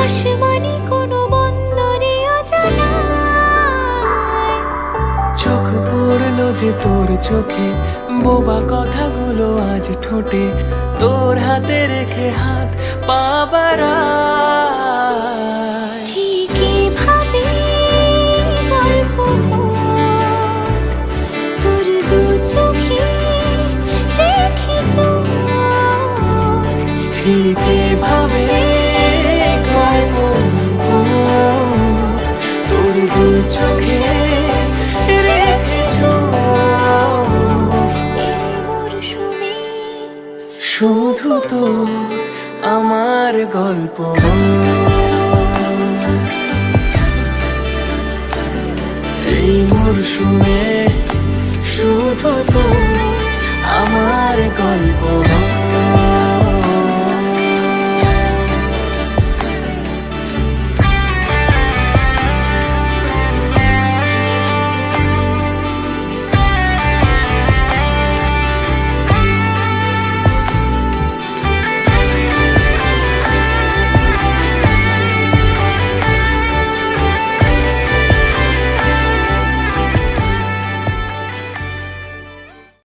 আসমানি কোনো বন্দরে অজানায় চোখ পড়লো যে তোর চোখে, বোবা কথাগুলো আজ ঠোঁটে, তোর হাতে রেখে হাত পা বাড়ায়। ঠিক এভাবে গল্প হোক, তোর দু চোখে রেখে চোখ। ঠিক এভাবে গল্প হোক, তোর দু চোখে রেখে চোখ। এই মরশুমে শুধু তো আমার গল্প এই মরশুমে, শুধু তো আমার গল্প।